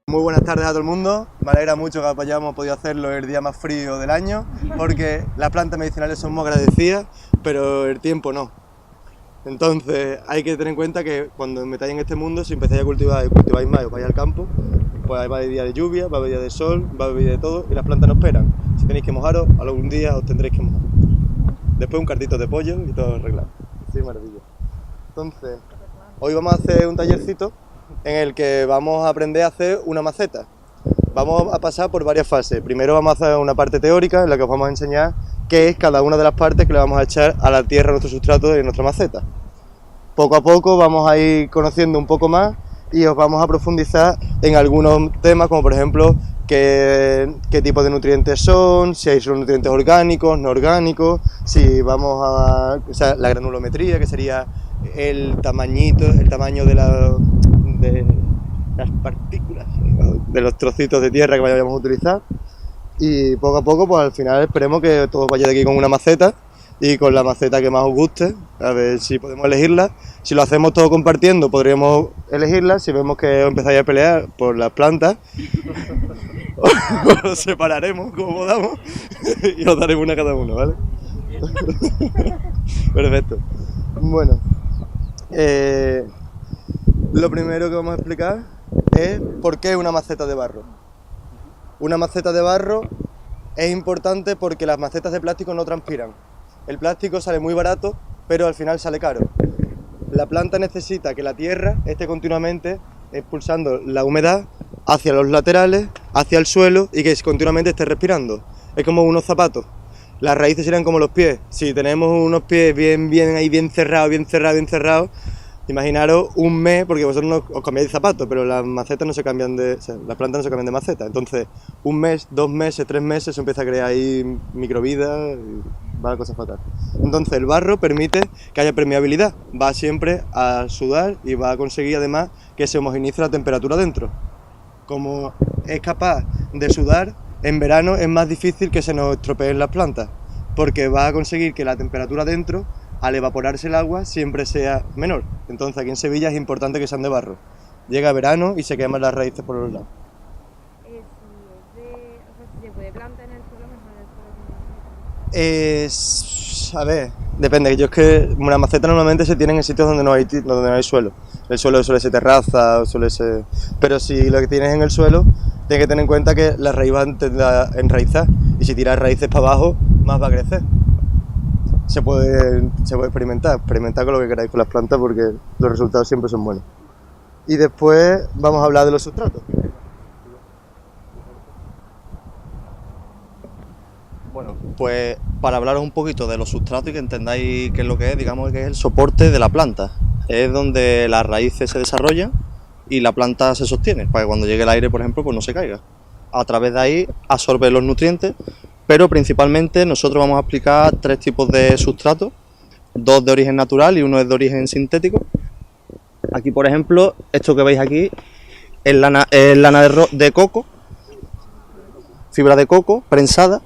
Muy buenas tardes a todo el mundo, me alegra mucho que hayamos podido hacerlo el día más frío del año, porque las plantas medicinales son muy agradecidas, pero el tiempo no. Entonces hay que tener en cuenta que cuando metáis en este mundo, si empezáis a cultivar y cultiváis más y os vais al campo, pues va a haber días de lluvia, va a haber días de sol, va a haber días de todo y las plantas no esperan. Si tenéis que mojaros, algún día os tendréis que mojar. Después un cartito de pollo y todo arreglado. Sí, maravilla. Entonces, hoy vamos a hacer un tallercito en el que vamos a aprender a hacer una maceta. Vamos a pasar por varias fases. Primero vamos a hacer una parte teórica en la que os vamos a enseñar qué es cada una de las partes que le vamos a echar a la tierra, a nuestro sustrato y a nuestra maceta. Poco a poco vamos a ir conociendo un poco más y os vamos a profundizar en algunos temas, como por ejemplo qué tipo de nutrientes son, si hay solo nutrientes orgánicos, no orgánicos, si vamos a... o sea, la granulometría, que sería el tamaño de las partículas, de los trocitos de tierra que vayamos a utilizar. Y poco a poco, pues al final esperemos que todos vayáis de aquí con una maceta y con la maceta que más os guste, a ver si podemos elegirla. Si lo hacemos todo compartiendo, podríamos elegirla. Si vemos que os empezáis a pelear por las plantas, os separaremos como podamos y os daremos una a cada uno, ¿vale? Perfecto. Bueno, lo primero que vamos a explicar es por qué una maceta de barro. Una maceta de barro es importante porque las macetas de plástico no transpiran. El plástico sale muy barato, pero al final sale caro. La planta necesita que la tierra esté continuamente expulsando la humedad hacia los laterales, hacia el suelo y que continuamente esté respirando. Es como unos zapatos. Las raíces serían como los pies. Si tenemos unos pies bien cerrados, imaginaros un mes, porque vosotros no os cambiáis de zapatos, pero las macetas no se cambian de... O sea, las plantas no se cambian de maceta. Entonces, un mes, 2 meses, 3 meses se empieza a crear ahí microvida y va la cosa fatal. Entonces, el barro permite que haya permeabilidad. Va siempre a sudar y va a conseguir además que se homogeneice la temperatura dentro. Como es capaz de sudar, en verano es más difícil que se nos estropeen las plantas, porque va a conseguir que la temperatura dentro, al evaporarse el agua, siempre sea menor. Entonces aquí en Sevilla es importante que sean de barro. Llega verano y se queman las raíces por los lados. Si se puede plantar en el suelo, mejor en el suelo. A ver, depende. Yo es que una maceta normalmente se tiene en sitios donde no hay suelo. El suelo suele ser terraza, pero si lo que tienes en el suelo, tienes que tener en cuenta que la raíz va a enraizar. Y si tiras raíces para abajo, más va a crecer. Se puede experimentar con lo que queráis con las plantas porque los resultados siempre son buenos. Y después vamos a hablar de los sustratos. Bueno, pues para hablaros un poquito de los sustratos y que entendáis qué es lo que es, digamos que es el soporte de la planta. Es donde las raíces se desarrollan y la planta se sostiene, para que cuando llegue el aire, por ejemplo, pues no se caiga. A través de ahí absorbe los nutrientes, pero principalmente nosotros vamos a explicar 3 tipos de sustratos, 2 de origen natural y 1 es de origen sintético. Aquí, por ejemplo, esto que veis aquí es lana de coco, fibra de coco prensada,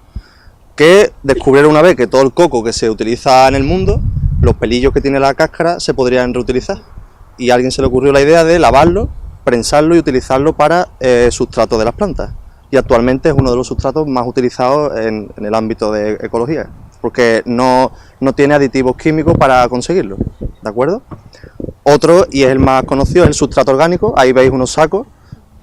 que descubrieron una vez que todo el coco que se utiliza en el mundo, los pelillos que tiene la cáscara se podrían reutilizar. Y a alguien se le ocurrió la idea de lavarlo, prensarlo y utilizarlo para sustrato de las plantas. Y actualmente es uno de los sustratos más utilizados en el ámbito de ecología, porque no tiene aditivos químicos para conseguirlo, ¿de acuerdo? Otro, y es el más conocido, es el sustrato orgánico. Ahí veis unos sacos,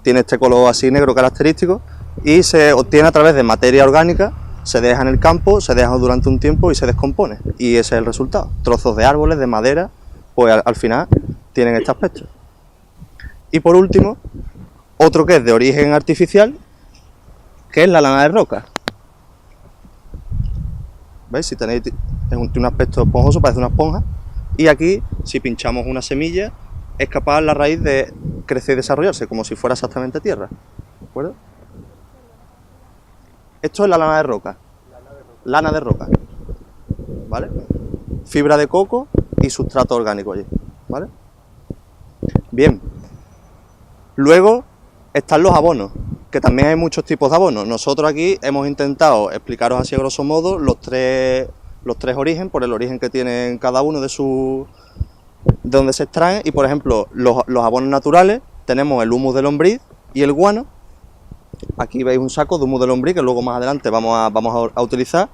tiene este color así negro característico, y se obtiene a través de materia orgánica, se deja en el campo, se deja durante un tiempo y se descompone, y ese es el resultado. Trozos de árboles, de madera, pues al final tienen este aspecto. Y por último, otro que es de origen artificial, que es la lana de roca. ¿Veis? Si tenéis, tiene un aspecto esponjoso, parece una esponja, y aquí, si pinchamos una semilla, es capaz la raíz de crecer y desarrollarse, como si fuera exactamente tierra, ¿de acuerdo? Esto es la lana de roca. Lana de roca, ¿vale? Fibra de coco y sustrato orgánico allí, ¿vale? Bien. Luego están los abonos, que también hay muchos tipos de abonos. Nosotros aquí hemos intentado explicaros así a grosso modo los tres orígenes, por el origen que tienen cada uno de donde se extraen. Y por ejemplo, los abonos naturales, tenemos el humus de lombriz, y el guano. Aquí veis un saco de humus de lombriz que luego más adelante vamos a utilizar.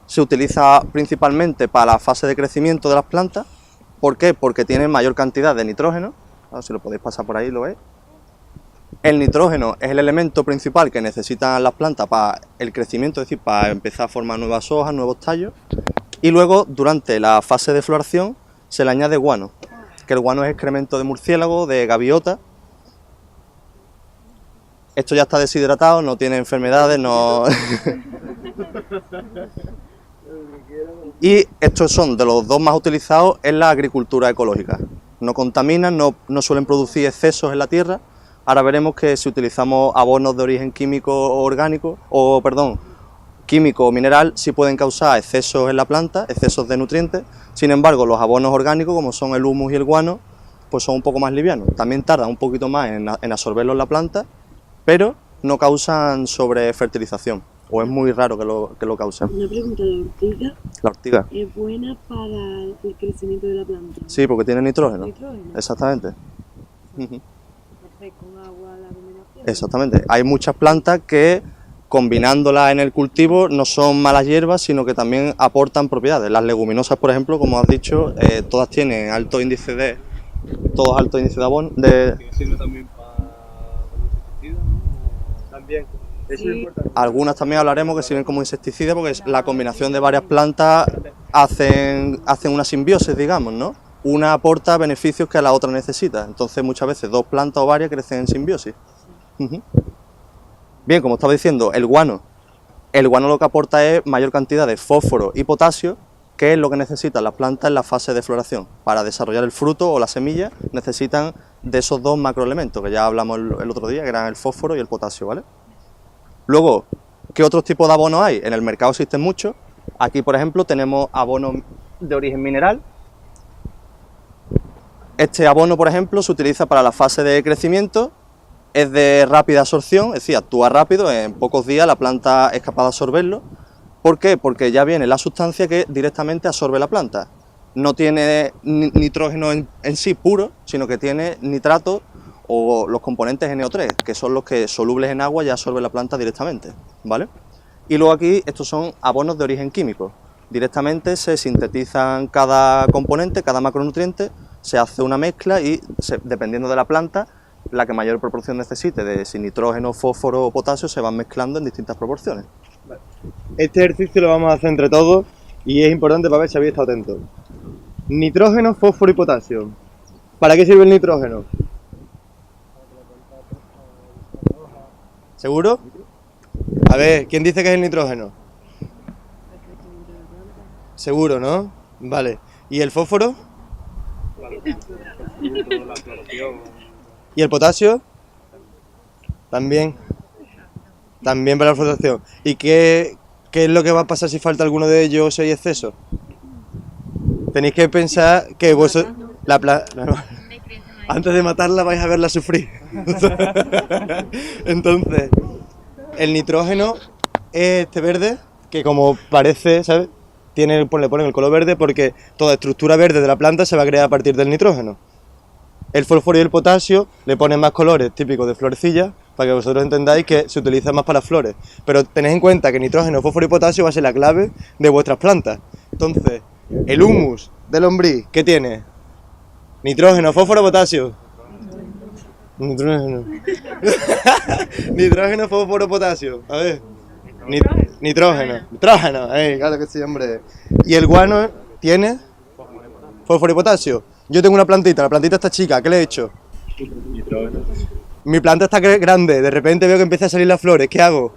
Se utiliza principalmente para la fase de crecimiento de las plantas. ¿Por qué? Porque tiene mayor cantidad de nitrógeno. A ver si lo podéis pasar por ahí, lo veis. El nitrógeno es el elemento principal que necesitan las plantas para el crecimiento, es decir, para empezar a formar nuevas hojas, nuevos tallos. Y luego, durante la fase de floración, se le añade guano, que el guano es excremento de murciélago, de gaviota. Esto ya está deshidratado, no tiene enfermedades, no... Y estos son de los dos más utilizados en la agricultura ecológica. No contaminan, no suelen producir excesos en la tierra. Ahora veremos que si utilizamos abonos de origen químico o orgánico, químico o mineral, sí pueden causar excesos en la planta, excesos de nutrientes. Sin embargo, los abonos orgánicos, como son el humus y el guano, pues son un poco más livianos. También tardan un poquito más en absorberlo en la planta, pero no causan sobrefertilización, o es muy raro que lo causen. Una pregunta, ¿la ortiga es buena para el crecimiento de la planta? Sí, porque tiene nitrógeno. ¿Nitrógeno? Exactamente. Con agua la combinación. Exactamente. Hay muchas plantas que, combinándolas en el cultivo, no son malas hierbas, sino que también aportan propiedades. Las leguminosas, por ejemplo, como has dicho, todas tienen alto índice de abono. ¿Sirve también para insecticidas, no? También. Eso Sí. es importante. Algunas también hablaremos que sirven como insecticidas, porque la combinación de varias plantas hacen una simbiosis, digamos, ¿no? Una aporta beneficios que la otra necesita. Entonces, muchas veces dos plantas o varias crecen en simbiosis. Ujú. Bien, como estaba diciendo, el guano. El guano lo que aporta es mayor cantidad de fósforo y potasio, que es lo que necesitan las plantas en la fase de floración. Para desarrollar el fruto o la semilla necesitan de esos dos macroelementos, que ya hablamos el otro día, que eran el fósforo y el potasio, ¿vale? Luego, ¿qué otros tipos de abonos hay? En el mercado existen muchos. Aquí, por ejemplo, tenemos abonos de origen mineral. Este abono, por ejemplo, se utiliza para la fase de crecimiento, es de rápida absorción, es decir, actúa rápido, en pocos días la planta es capaz de absorberlo. ¿Por qué? Porque ya viene la sustancia que directamente absorbe la planta. No tiene nitrógeno en sí puro, sino que tiene nitrato o los componentes NO3, que son los que solubles en agua ya absorbe la planta directamente, ¿vale? Y luego aquí estos son abonos de origen químico. Directamente se sintetizan cada componente, cada macronutriente, se hace una mezcla y dependiendo de la planta, la que mayor proporción necesite de si nitrógeno, fósforo o potasio se van mezclando en distintas proporciones. Este ejercicio lo vamos a hacer entre todos y es importante para ver si habéis estado atentos. Nitrógeno, fósforo y potasio. ¿Para qué sirve el nitrógeno? ¿Seguro? A ver, ¿quién dice que es el nitrógeno? Seguro, ¿no? Vale. ¿Y el fósforo? ¿Y el potasio? También. También para la flotación. ¿Y qué es lo que va a pasar si falta alguno de ellos o si hay exceso? Tenéis que pensar que vosotros... Antes de matarla vais a verla sufrir. Entonces, el nitrógeno es este verde, que como parece, ¿sabes? Le ponen el color verde porque toda estructura verde de la planta se va a crear a partir del nitrógeno. El fósforo y el potasio le ponen más colores típicos de florecilla, para que vosotros entendáis que se utiliza más para las flores. Pero tened en cuenta que nitrógeno, fósforo y potasio va a ser la clave de vuestras plantas. Entonces, el humus de lombriz, ¿qué tiene? Nitrógeno, fósforo, potasio. Nitrógeno. Nitrógeno, fósforo, potasio. A ver. Nitrógeno. Nitrógeno. Claro que sí, hombre. ¿Y el guano tiene? Fósforo y potasio. Yo tengo una plantita, la plantita está chica, ¿qué le he hecho? Mi planta está grande, de repente veo que empieza a salir las flores, ¿qué hago?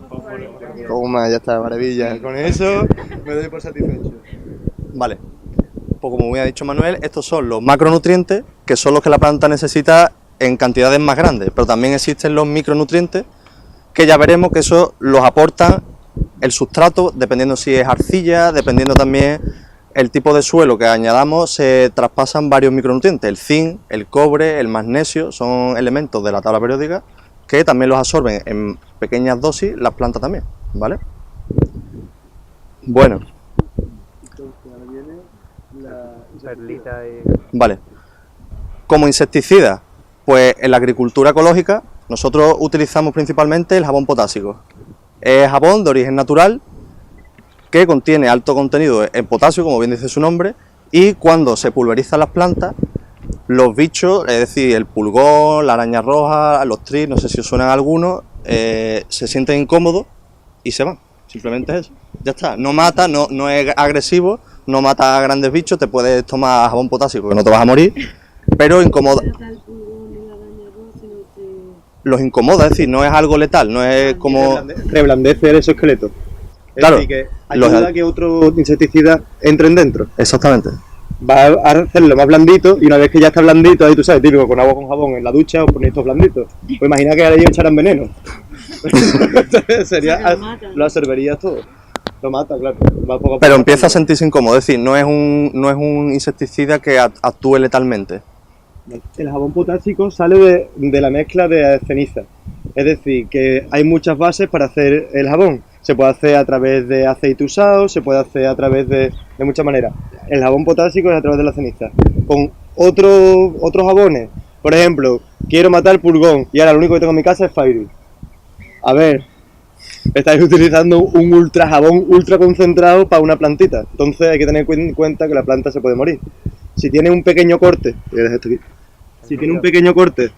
Toma, ya está, maravilla. Con eso me doy por satisfecho. Vale. Pues como me ha dicho Manuel, estos son los macronutrientes, que son los que la planta necesita en cantidades más grandes, pero también existen los micronutrientes, que ya veremos que eso los aportan el sustrato, dependiendo si es arcilla, dependiendo también el tipo de suelo que añadamos, se traspasan varios micronutrientes, el zinc, el cobre, el magnesio, son elementos de la tabla periódica que también los absorben en pequeñas dosis las plantas también, ¿vale? Bueno. Vale. Como insecticida, pues en la agricultura ecológica Nosotros utilizamos principalmente el jabón potásico. Es jabón de origen natural que contiene alto contenido en potasio, como bien dice su nombre, y cuando se pulverizan las plantas, los bichos, es decir, el pulgón, la araña roja, los tris, no sé si os suenan algunos, se sienten incómodos y se van. Simplemente es eso. Ya está. No mata, no es agresivo, no mata a grandes bichos, te puedes tomar jabón potásico que no te vas a morir, pero incomoda. Los incomoda, es decir, no es algo letal, no es como... Reblandece el exoesqueleto. Es Claro, decir, que ayuda a que otros insecticidas entren dentro. Exactamente. Va a hacerlo más blandito y una vez que ya está blandito, ahí tú sabes, típico, con agua con jabón en la ducha os ponéis estos blanditos. Pues imagina que ahora ellos echarán veneno. Sería, lo absorberías todo. Lo mata, claro. Va poco a Pero poco. empieza a sentirse incómodo, es decir, no es un insecticida que actúe letalmente. El jabón potásico sale de la mezcla de ceniza. Es decir, que hay muchas bases para hacer el jabón. Se puede hacer a través de aceite usado, se puede hacer a través de muchas maneras. El jabón potásico es a través de la ceniza. Con otros jabones, por ejemplo, quiero matar pulgón y ahora lo único que tengo en mi casa es Fairy. A ver, estáis utilizando un ultra jabón ultra concentrado para una plantita. Entonces hay que tener en cuenta que la planta se puede morir. Si tiene un pequeño corte, si tiene un pequeño corte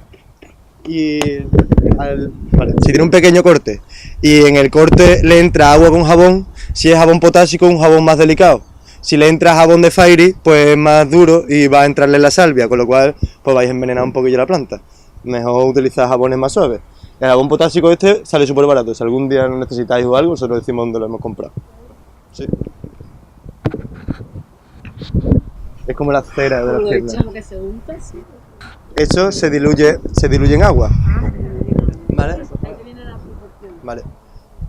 y si tiene un pequeño corte y en el corte le entra agua con jabón, si es jabón potásico es un jabón más delicado. Si le entra jabón de Fairy, pues es más duro y va a entrarle la salvia, con lo cual pues vais a envenenar un poquillo la planta. Mejor utilizar jabones más suaves. El jabón potásico este sale súper barato. Si algún día lo necesitáis o algo, nosotros decimos dónde lo hemos comprado. Sí. Es como la cera de las piernas. que se unta, sí. Eso se diluye en agua. ¿Vale? Ahí te viene la proporción. Vale.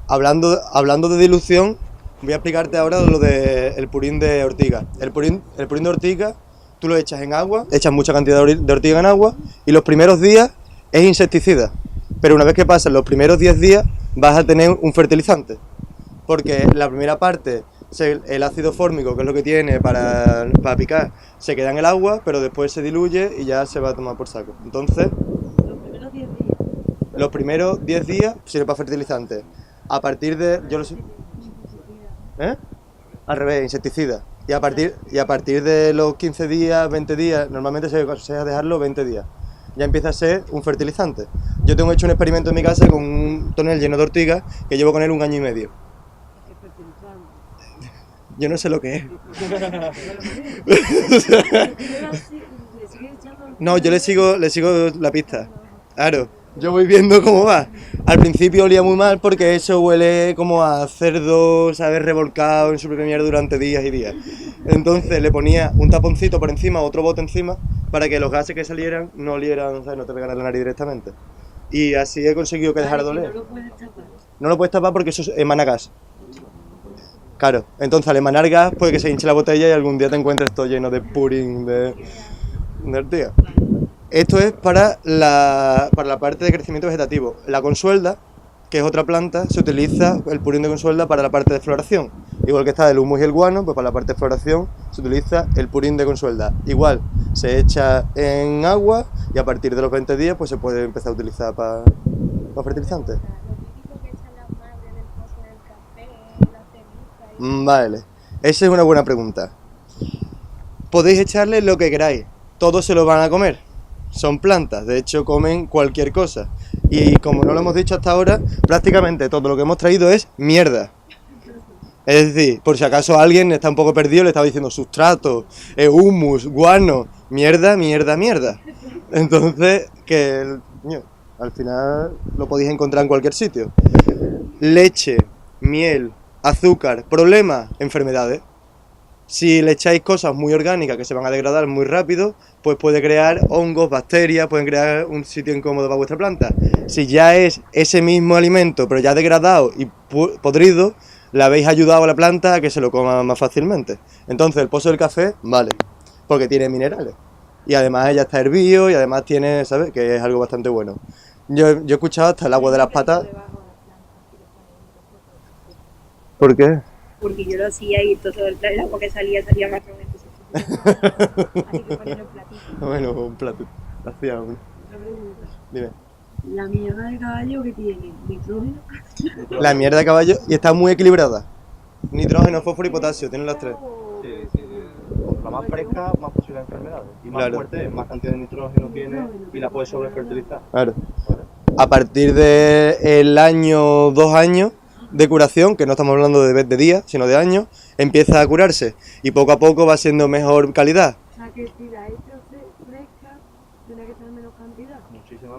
Hablando de dilución, voy a explicarte ahora lo del purín de ortiga. El purín de ortiga, tú lo echas en agua, echas mucha cantidad de ortiga en agua y los primeros días es insecticida. Pero una vez que pasan los primeros 10 días vas a tener un fertilizante. Porque la primera parte, el ácido fórmico, que es lo que tiene para picar, se queda en el agua, pero después se diluye y ya se va a tomar por saco. Entonces, los primeros 10 días sirve para fertilizante. A partir de... Al revés, insecticida. Y a partir de los 15 días, 20 días, normalmente se aconseja dejarlo 20 días. Ya empieza a ser un fertilizante. Yo tengo hecho un experimento en mi casa con un tonel lleno de ortigas que llevo con él 1 año y medio. Yo no sé lo que es. No, yo le sigo la pista. Claro, yo voy viendo cómo va. Al principio olía muy mal porque eso huele como a cerdo, ¿sabes? Revolcado en su propia mierda durante días y días. Entonces le ponía un taponcito por encima, otro bote encima, para que los gases que salieran no olieran, ¿sabes? No te pegaran la nariz directamente. Y así he conseguido que dejara de oler. No lo puedes tapar. No lo puedes tapar porque eso emana gas. Claro, entonces al emanar gas puede que se hinche la botella y algún día te encuentres todo lleno de purín de ortiga. Esto es para la parte de crecimiento vegetativo. La consuelda, que es otra planta, se utiliza el purín de consuelda para la parte de floración. Igual que está el humus y el guano, pues para la parte de floración se utiliza el purín de consuelda. Igual, se echa en agua y a partir de los 20 días pues se puede empezar a utilizar para fertilizantes. Vale, esa es una buena pregunta. Podéis echarle lo que queráis, todos se lo van a comer. Son plantas, de hecho comen cualquier cosa. Y como no lo hemos dicho hasta ahora, prácticamente todo lo que hemos traído es mierda. Es decir, por si acaso alguien está un poco perdido, le estaba diciendo sustrato, humus, guano, mierda. Entonces, al final lo podéis encontrar en cualquier sitio. Leche, miel, azúcar, problema, enfermedades. Si le echáis cosas muy orgánicas que se van a degradar muy rápido, pues puede crear hongos, bacterias, pueden crear un sitio incómodo para vuestra planta. Si ya es ese mismo alimento, pero ya degradado y podrido, le habéis ayudado a la planta a que se lo coma más fácilmente. Entonces el pozo del café, vale, porque tiene minerales. Y además ya está hervido y además tiene, ¿sabes? Que es algo bastante bueno. Yo he escuchado hasta el agua de las patas. ¿Por qué? Porque yo lo hacía y todo el agua que salía más o menos. Así que ponen un platito. Bueno, un plato. Hacía uno. Dime. La mierda de caballo que tiene nitrógeno. La mierda de caballo y está muy equilibrada. Nitrógeno, fósforo y potasio, tienen las tres. Sí, sí. Contra más fresca, más posibles enfermedades. Y más Claro. fuerte, más cantidad de nitrógeno tiene y la puedes sobrefertilizar. Claro. A partir del año, 2 años de curación, que no estamos hablando de días, sino de años, empieza a curarse y poco a poco va siendo mejor calidad, O sea que si la hecha fresca, tiene que ser menos cantidad.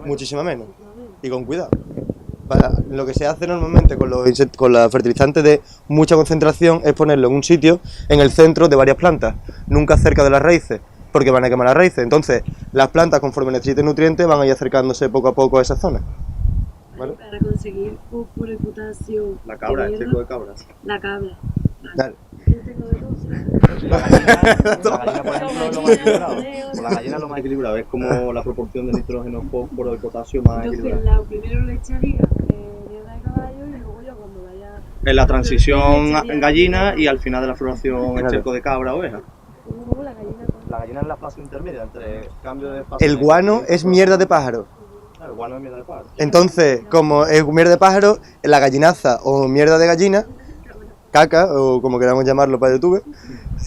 muchísima menos, y con cuidado. Lo que se hace normalmente con los fertilizantes de mucha concentración es ponerlo en un sitio en el centro de varias plantas, nunca cerca de las raíces, porque van a quemar las raíces. Entonces, las plantas, conforme necesiten nutrientes, van a ir acercándose poco a poco a esa zona. ¿Vale? Para conseguir fósforo y potasio. La cabra, el mierda, seco de cabras. La cabra. Claro. El seco de cosas. La gallina, por ejemplo, es lo más equilibrado. Con la gallina es lo más equilibrado, es como la proporción de nitrógeno, fósforo y potasio más Entonces, equilibrada. primero le echaría mierda de caballo y luego ya cuando vaya. En la transición en gallina y al final de la floración el cerco de cabra oveja. Luego la gallina con. La gallina es la fase intermedia entre cambio de fase. El guano es mierda de pájaro. Claro, el guano es mierda de pájaro. Entonces, como es mierda de pájaro, la gallinaza o mierda de gallina, caca, o como queramos llamarlo para YouTube,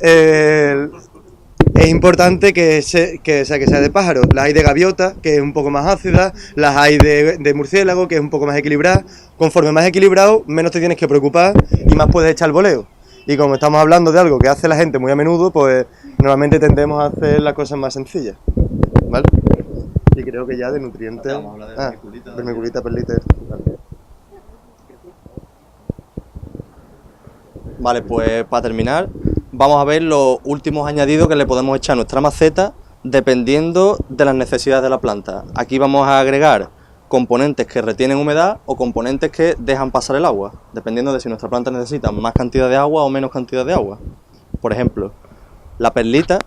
es importante que sea de pájaro. Las hay de gaviota, que es un poco más ácida, las hay de murciélago, que es un poco más equilibrada. Conforme más equilibrado, menos te tienes que preocupar y más puedes echar voleo. Y como estamos hablando de algo que hace la gente muy a menudo, pues normalmente tendemos a hacer las cosas más sencillas. ¿Vale? Y creo que ya de nutrientes... Vamos a hablar de vermiculita. Vermiculita, perlita... Vale. Vale, pues para terminar, vamos a ver los últimos añadidos que le podemos echar a nuestra maceta dependiendo de las necesidades de la planta. Aquí vamos a agregar componentes que retienen humedad o componentes que dejan pasar el agua, dependiendo de si nuestra planta necesita más cantidad de agua o menos cantidad de agua. Por ejemplo, la perlita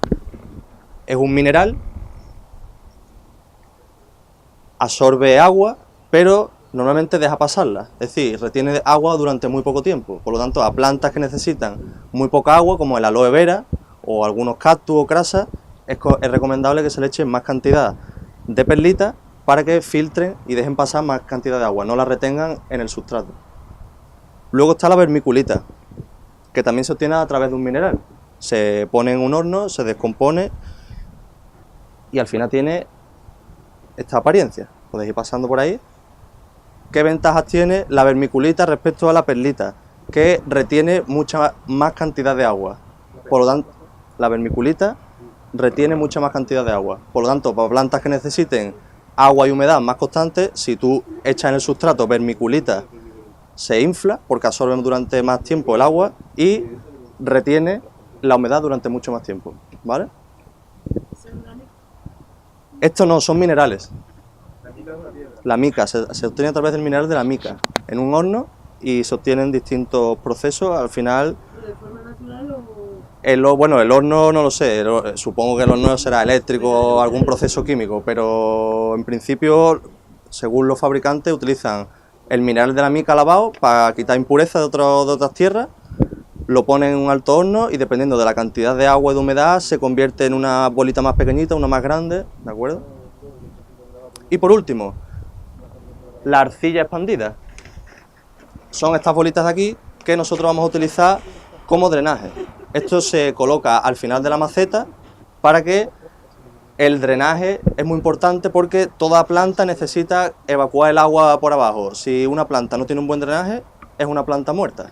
es un mineral, absorbe agua, pero normalmente deja pasarla, es decir, retiene agua durante muy poco tiempo. Por lo tanto, a plantas que necesitan muy poca agua, como el aloe vera o algunos cactus o crasas, es recomendable que se le eche más cantidad de perlita para que filtren y dejen pasar más cantidad de agua, no la retengan en el sustrato. Luego está la vermiculita, que también se obtiene a través de un mineral. Se pone en un horno, se descompone y al final tiene esta apariencia. Podéis ir pasando por ahí. ¿Qué ventajas tiene la vermiculita respecto a la perlita? Que retiene mucha más cantidad de agua. Por lo tanto, la vermiculita retiene mucha más cantidad de agua. Por lo tanto, para plantas que necesiten agua y humedad más constantes, si tú echas en el sustrato vermiculita, se infla porque absorbe durante más tiempo el agua y retiene la humedad durante mucho más tiempo. ¿Vale? Estos no, son minerales. La mica, se obtiene a través del mineral de la mica, en un horno y se obtienen distintos procesos. Al final, ¿De forma natural o.? el horno no lo sé, supongo que el horno será eléctrico o algún proceso químico, pero en principio, según los fabricantes, utilizan el mineral de la mica lavado para quitar impurezas de otras tierras, lo ponen en un alto horno y dependiendo de la cantidad de agua y de humedad se convierte en una bolita más pequeñita, una más grande, ¿de acuerdo? Y por último, la arcilla expandida. Son estas bolitas de aquí que nosotros vamos a utilizar como drenaje. Esto se coloca al final de la maceta para que el drenaje es muy importante porque toda planta necesita evacuar el agua por abajo. Si una planta no tiene un buen drenaje, es una planta muerta.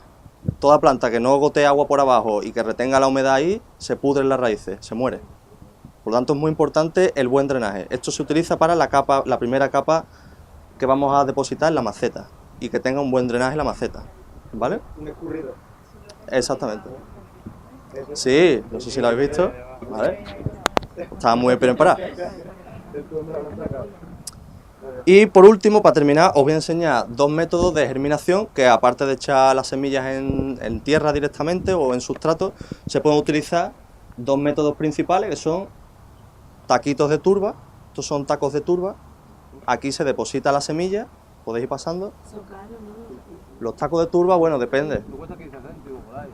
Toda planta que no gotee agua por abajo y que retenga la humedad ahí, se pudre en las raíces, se muere. Por lo tanto, es muy importante el buen drenaje. Esto se utiliza para la primera capa que vamos a depositar en la maceta y que tenga un buen drenaje la maceta, ¿vale? Un escurrido. Exactamente. Sí, no sé si lo habéis visto, ¿vale? Estaba muy bien preparado. Y por último, para terminar, os voy a enseñar dos métodos de germinación que, aparte de echar las semillas en tierra directamente o en sustrato, se pueden utilizar dos métodos principales que son taquitos de turba. Estos son tacos de turba. Aquí se deposita la semilla, podéis ir pasando. Son caros, ¿no? Los tacos de turba, bueno, depende. Cuesta 15 céntimos por ahí.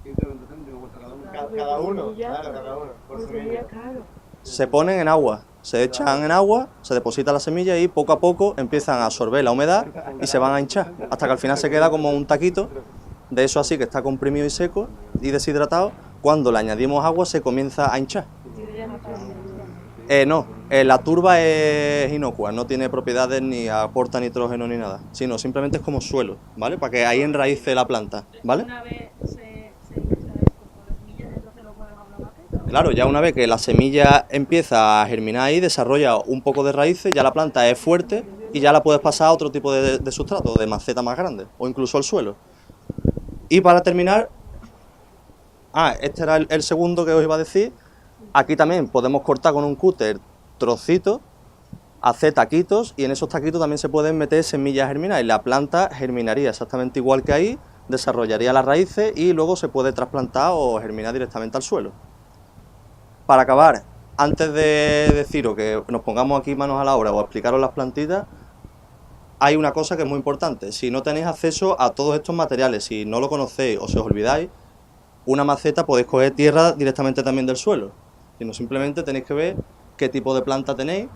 15 o 20 céntimos cuesta cada uno. Cada uno, Semilla, claro, cada uno. Por Pues semilla. sería caro. Se ponen en agua Se echan en agua, se deposita la semilla y poco a poco empiezan a absorber la humedad y se van a hinchar, hasta que al final se queda como un taquito, de eso así que está comprimido y seco y deshidratado. Cuando le añadimos agua se comienza a hinchar. No, la turba es inocua, no tiene propiedades ni aporta nitrógeno ni nada, sino simplemente es como suelo, ¿vale? Para que ahí enraíce la planta, ¿vale? Una vez se hincha esto con las semillas, entonces lo podemos hablar más. Claro, ya una vez que la semilla empieza a germinar y desarrolla un poco de raíces, ya la planta es fuerte y ya la puedes pasar a otro tipo de sustrato, de maceta más grande, o incluso al suelo. Y para terminar, este era el segundo que os iba a decir. Aquí también podemos cortar con un cúter trocitos, hacer taquitos y en esos taquitos también se pueden meter semillas germinadas y la planta germinaría exactamente igual que ahí, desarrollaría las raíces y luego se puede trasplantar o germinar directamente al suelo. Para acabar, antes de deciros que nos pongamos aquí manos a la obra o explicaros las plantitas, hay una cosa que es muy importante. Si no tenéis acceso a todos estos materiales, si no lo conocéis o si os olvidáis, una maceta podéis coger tierra directamente también del suelo. Sino simplemente tenéis que ver qué tipo de planta tenéis.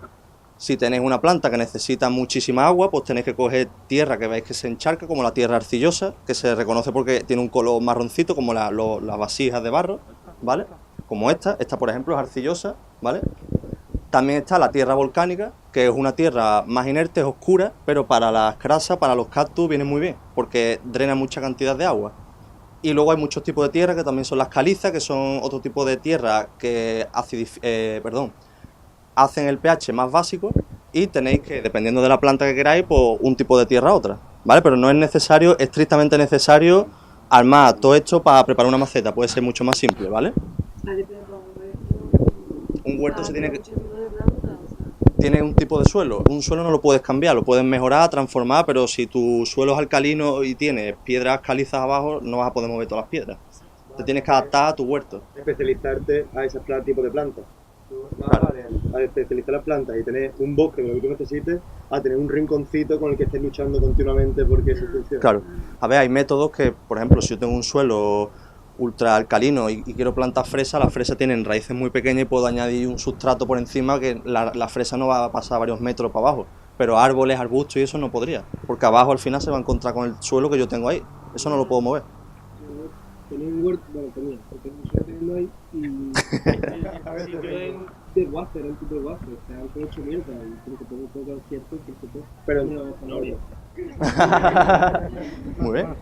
Si tenéis una planta que necesita muchísima agua, pues tenéis que coger tierra que veis que se encharca, como la tierra arcillosa, que se reconoce porque tiene un color marroncito, como las vasijas de barro, ¿vale? Como esta por ejemplo es arcillosa, ¿vale? También está la tierra volcánica, que es una tierra más inerte, es oscura, pero para las crasas, para los cactus viene muy bien, porque drena mucha cantidad de agua. Y luego hay muchos tipos de tierra que también son las calizas, que son otro tipo de tierra que hacen el pH más básico y tenéis que, dependiendo de la planta que queráis, pues un tipo de tierra a otra, ¿vale? Pero no es necesario, estrictamente necesario, armar todo esto para preparar una maceta, puede ser mucho más simple, ¿vale? Un huerto se tiene que... Tiene un tipo de suelo, un suelo no lo puedes cambiar, lo puedes mejorar, transformar, pero si tu suelo es alcalino y tienes piedras calizas abajo, no vas a poder mover todas las piedras. Te tienes que adaptar a tu huerto. Especializarte a ese tipo de plantas. Claro. A especializar las plantas y tener un bosque de lo que tú necesites, a tener un rinconcito con el que estés luchando continuamente porque eso funciona. Claro. A ver, hay métodos que, por ejemplo, si yo tengo un suelo ultra alcalino y quiero plantar fresa, las fresas tienen raíces muy pequeñas y puedo añadir un sustrato por encima que la fresa no va a pasar varios metros para abajo, pero árboles, arbustos y eso no podría, porque abajo al final se va a encontrar con el suelo que yo tengo ahí, eso no lo puedo mover. Tenía un huerto, porque no estoy teniendo ahí y de wafer, era un tipo de wafer, se han hecho mierda y creo que tengo todo cierto que se puede. Pero zanahoria. Muy bien.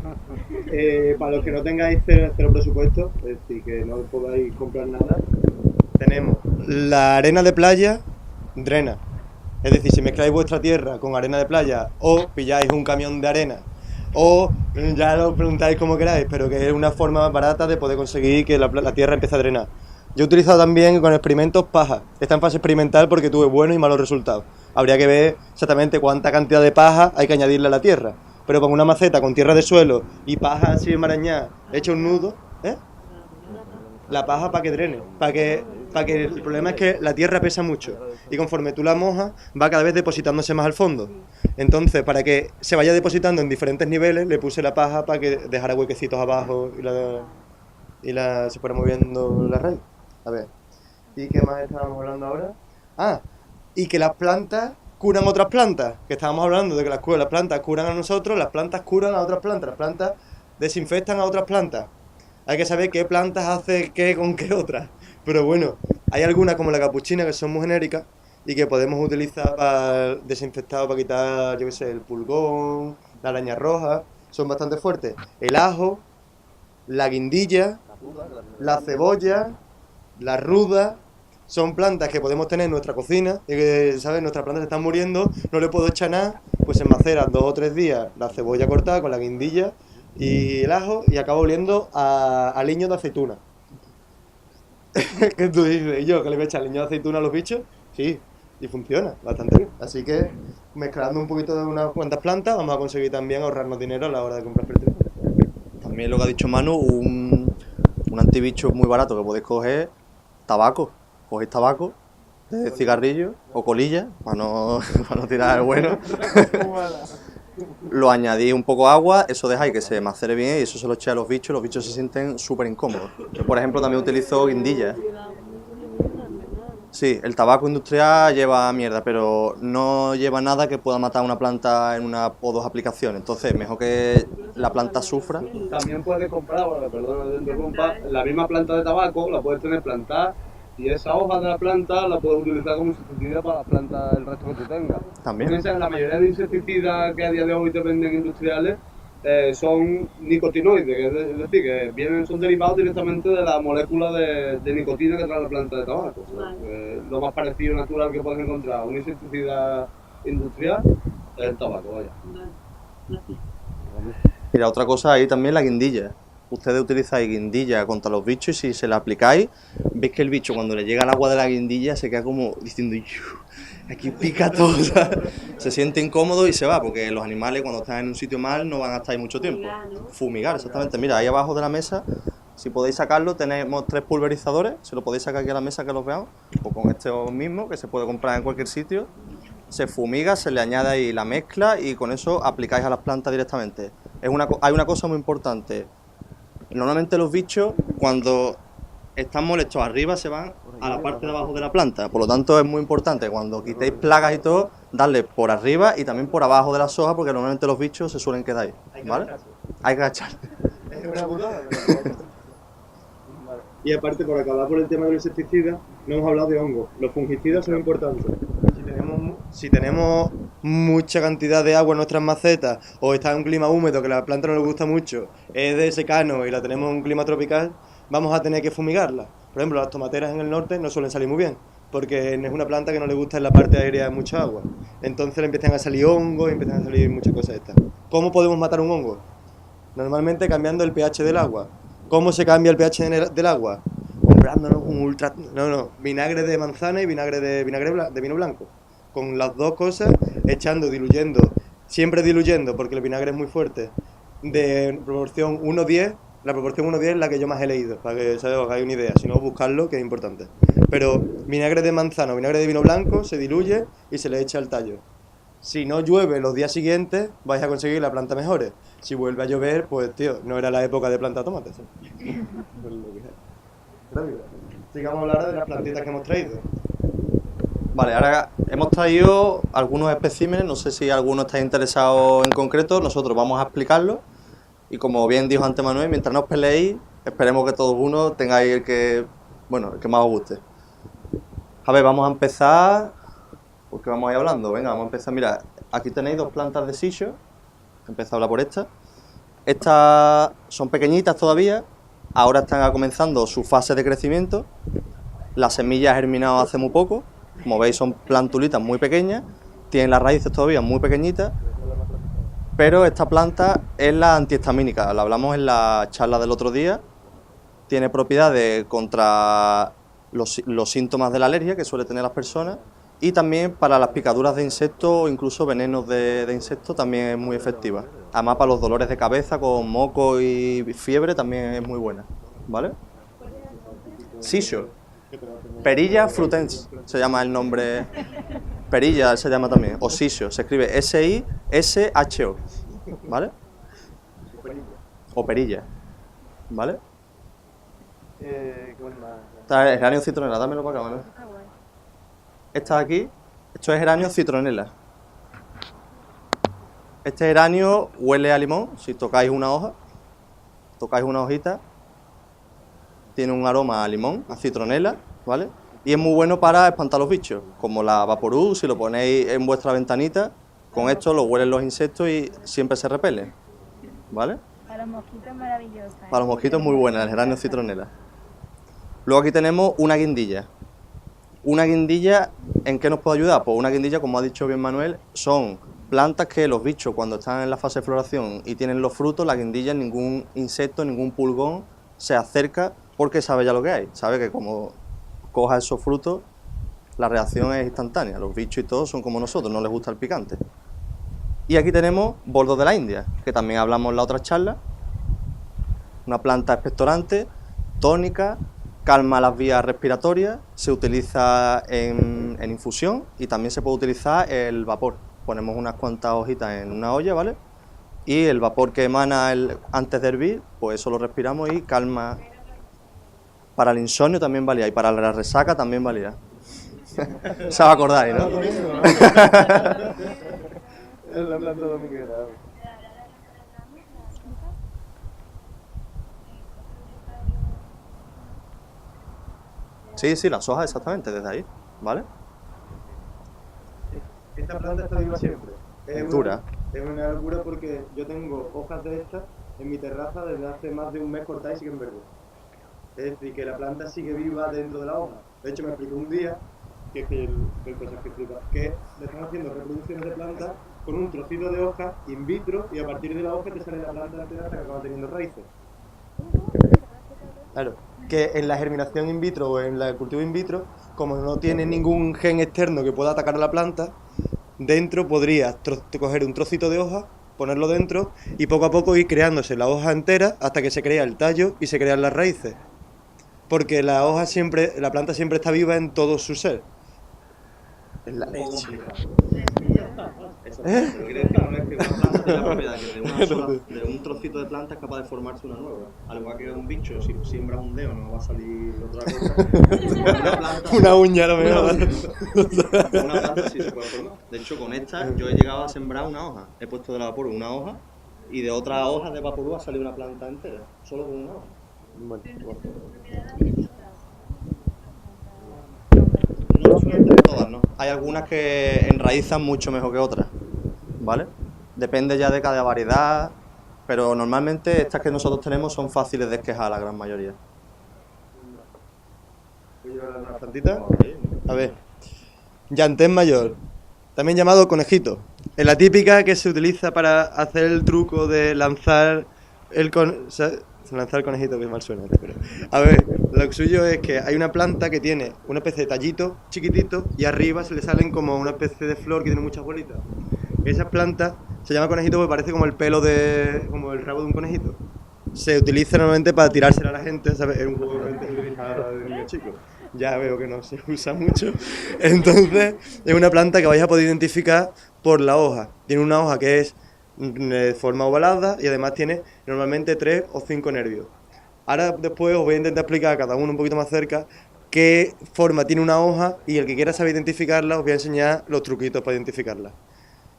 Para los que no tengáis cero presupuesto, es decir, que no podáis comprar nada, tenemos la arena de playa drena. Es decir, si mezcláis vuestra tierra con arena de playa o pilláis un camión de arena o ya lo preguntáis como queráis, pero que es una forma más barata de poder conseguir que la tierra empiece a drenar. Yo he utilizado también con experimentos paja. Está en fase experimental porque tuve buenos y malos resultados. Habría que ver exactamente cuánta cantidad de paja hay que añadirle a la tierra. Pero con una maceta con tierra de suelo y paja así enmarañada, hecha un nudo, la paja para que drene. Para que el problema es que la tierra pesa mucho y conforme tú la mojas va cada vez depositándose más al fondo. Entonces, para que se vaya depositando en diferentes niveles, le puse la paja para que dejara huequecitos abajo y se fuera moviendo la raíz. A ver, ¿y qué más estábamos hablando ahora? Y que las plantas curan otras plantas, que estábamos hablando de que las plantas curan a nosotros, las plantas curan a otras plantas, las plantas desinfectan a otras plantas. Hay que saber qué plantas hace qué con qué otras. Pero bueno, hay algunas como la capuchina que son muy genéricas y que podemos utilizar para desinfectar, para quitar, yo qué sé, el pulgón, la araña roja, son bastante fuertes. El ajo, la guindilla, la cebolla, la ruda, son plantas que podemos tener en nuestra cocina y que, ¿sabes? Nuestras plantas se están muriendo, no le puedo echar nada, pues se maceran 2 o 3 días la cebolla cortada con la guindilla y el ajo y acaba oliendo a aliño de aceituna. ¿Qué tú dices? ¿Y yo que le voy a echar aliño de aceituna a los bichos? Sí, y funciona bastante bien. Así que mezclando un poquito de unas cuantas plantas vamos a conseguir también ahorrarnos dinero a la hora de comprar fertilizantes. También lo que ha dicho Manu, un antibicho muy barato que podéis coger, tabaco. Cogéis tabaco de cigarrillo o colilla, para no tirar el bueno. Lo añadís un poco de agua, eso dejáis que se macere bien y eso se lo echáis a los bichos se sienten súper incómodos. Yo, por ejemplo, también utilizo guindilla. Sí, el tabaco industrial lleva mierda, pero no lleva nada que pueda matar a una planta en una o dos aplicaciones. Entonces, mejor que la planta sufra. También puedes comprar, bueno, perdona, te interrumpa, la misma planta de tabaco la puedes tener plantada y esa hoja de la planta la puedes utilizar como insecticida para la planta del resto que tú tengas. También. Piensa en la mayoría de insecticidas que a día de hoy te venden industriales son nicotinoides, es decir, que son derivados directamente de la molécula de nicotina que trae la planta de tabaco. Lo más parecido natural que puedes encontrar a un insecticida industrial es el tabaco, vaya. Mira, otra cosa ahí también la guindilla. Ustedes utilizáis guindilla contra los bichos y si se la aplicáis, veis que el bicho cuando le llega el agua de la guindilla se queda como diciendo aquí pica todo, ¿sabes? Se siente incómodo y se va, porque los animales cuando están en un sitio mal no van a estar ahí mucho tiempo. Fumigar, exactamente. Mira, ahí abajo de la mesa, si podéis sacarlo, tenemos 3 pulverizadores, se lo podéis sacar aquí a la mesa que los veamos, o con este mismo, que se puede comprar en cualquier sitio. Se fumiga, se le añade ahí la mezcla y con eso aplicáis a las plantas directamente. Hay una cosa muy importante. Normalmente los bichos, cuando están molestos arriba, se van a la parte de abajo de la planta. Por lo tanto, es muy importante cuando quitéis plagas y todo, darle por arriba y también por abajo de las hojas, porque normalmente los bichos se suelen quedar ahí, ¿vale? Hay que agachar. Es una putada. Y aparte, por acabar por el tema de los insecticidas, no hemos hablado de hongos. Los fungicidas son importantes. Si tenemos mucha cantidad de agua en nuestras macetas o está en un clima húmedo que a la planta no le gusta mucho, es de secano y la tenemos en un clima tropical, vamos a tener que fumigarla. Por ejemplo, las tomateras en el norte no suelen salir muy bien, porque es una planta que no le gusta en la parte aérea mucha agua. Entonces le empiezan a salir hongos y empiezan a salir muchas cosas estas. ¿Cómo podemos matar un hongo? Normalmente cambiando el pH del agua. ¿Cómo se cambia el pH del agua? Comprándonos un vinagre de manzana y vinagre de vino blanco. Con las dos cosas, echando, diluyendo, siempre diluyendo, porque el vinagre es muy fuerte, de proporción 1:10, la proporción 1:10 es la que yo más he leído, para que os hagáis una idea, si no buscarlo, que es importante. Pero vinagre de manzana o vinagre de vino blanco se diluye y se le echa al tallo. Si no llueve los días siguientes, vais a conseguir la planta mejore. Si vuelve a llover, pues tío, no era la época de plantar tomates. Sigamos a hablar de las plantitas que hemos traído. Vale, ahora hemos traído algunos especímenes, no sé si alguno está interesado en concreto, nosotros vamos a explicarlo y como bien dijo antes Manuel, mientras no os peleéis, esperemos que todos uno tengáis el que más os guste. A ver, vamos a empezar, porque vamos a ir hablando, venga, vamos a empezar, mira, aquí tenéis 2 plantas de sillo, empiezo a hablar por estas. Estas son pequeñitas todavía, ahora están comenzando su fase de crecimiento, las semillas germinado hace muy poco. Como veis son plantulitas muy pequeñas, tienen las raíces todavía muy pequeñitas, pero esta planta es la antihistamínica, la hablamos en la charla del otro día, tiene propiedades contra los síntomas de la alergia que suelen tener las personas y también para las picaduras de insectos o incluso venenos de insectos también es muy efectiva. Además para los dolores de cabeza con moco y fiebre también es muy buena, ¿vale? Sisho. Perilla frutens se llama el nombre, perilla se llama también, o sisho, se escribe S-I-S-H-O, ¿vale? O perilla, ¿vale? Esta es geranio citronela, dámelo para acá, ¿vale? Esta de aquí, esto es geranio citronela. Este geranio huele a limón, si tocáis una hoja, tocáis una hojita, tiene un aroma a limón, a citronela, ¿vale? Y es muy bueno para espantar los bichos, como la Vaporub, si lo ponéis en vuestra ventanita, con esto lo huelen los insectos y siempre se repelen, ¿vale? Para los mosquitos maravillosa. Para los mosquitos muy buena, el geranio citronela. Luego aquí tenemos una guindilla. Una guindilla, ¿en qué nos puede ayudar? Pues una guindilla, como ha dicho bien Manuel, son plantas que los bichos cuando están en la fase de floración y tienen los frutos, la guindilla, ningún insecto, ningún pulgón se acerca porque sabe ya lo que hay, sabe que como coja esos frutos, la reacción es instantánea, los bichos y todos son como nosotros, no les gusta el picante. Y aquí tenemos boldo de la India, que también hablamos en la otra charla, una planta expectorante, tónica, calma las vías respiratorias, se utiliza en infusión y también se puede utilizar el vapor. Ponemos unas cuantas hojitas en una olla, ¿vale? Y el vapor que emana antes de hervir, pues eso lo respiramos y calma. Para el insomnio también valía y para la resaca también valía. Se va a acordar, ¿no? Es la planta dominguera. Sí, las hojas exactamente, desde ahí, ¿vale? Esta planta está viva siempre. Dura. Es una locura porque yo tengo hojas de estas en mi terraza desde hace más de un mes cortadas y siguen verdes. Es decir, que la planta sigue viva dentro de la hoja. De hecho, me explicó un día, que es que el cosa que explica, que le están haciendo reproducciones de plantas con un trocito de hoja in vitro y a partir de la hoja te sale la planta entera hasta que acaba teniendo raíces. Claro, que en la germinación in vitro o en el cultivo in vitro, como no tiene ningún gen externo que pueda atacar a la planta, dentro podrías coger un trocito de hoja, ponerlo dentro y poco a poco ir creándose la hoja entera hasta que se crea el tallo y se crean las raíces. Porque la planta siempre está viva en todo su ser. Es la leche. Pero quiere decir no es que una planta tiene la propiedad que de un trocito de planta es capaz de formarse una nueva. Al igual que un bicho, si siembras un dedo no va a salir otra cosa. Una uña, lo mejor. Una planta sí se puede formar. De hecho, con esta yo he llegado a sembrar una hoja. He puesto de la vaporú una hoja y de otra hoja de vaporú ha salido una planta entera. Solo con una hoja. Bueno. No suelen tener todas, ¿no? Hay algunas que enraizan mucho mejor que otras, ¿vale? Depende ya de cada variedad, pero normalmente estas que nosotros tenemos son fáciles de esquejar la gran mayoría. ¿Voy a llevar una plantita? A ver. Llantén mayor, también llamado conejito. Es la típica que se utiliza para hacer el truco de lanzar lanzar el conejito, que mal suena, pero... A ver, lo suyo es que hay una planta que tiene una especie de tallito chiquitito y arriba se le salen como una especie de flor que tiene muchas bolitas. Esa planta se llama conejito porque parece como el pelo como el rabo de un conejito. Se utiliza normalmente para tirársela a la gente, ¿sabes? Es un juego que se utiliza de niños chicos. Ya veo que no se usa mucho. Entonces, es una planta que vais a poder identificar por la hoja. Tiene una hoja que es de forma ovalada y además tiene normalmente 3 o 5 nervios. Ahora después os voy a intentar explicar a cada uno un poquito más cerca qué forma tiene una hoja y el que quiera saber identificarla os voy a enseñar los truquitos para identificarla.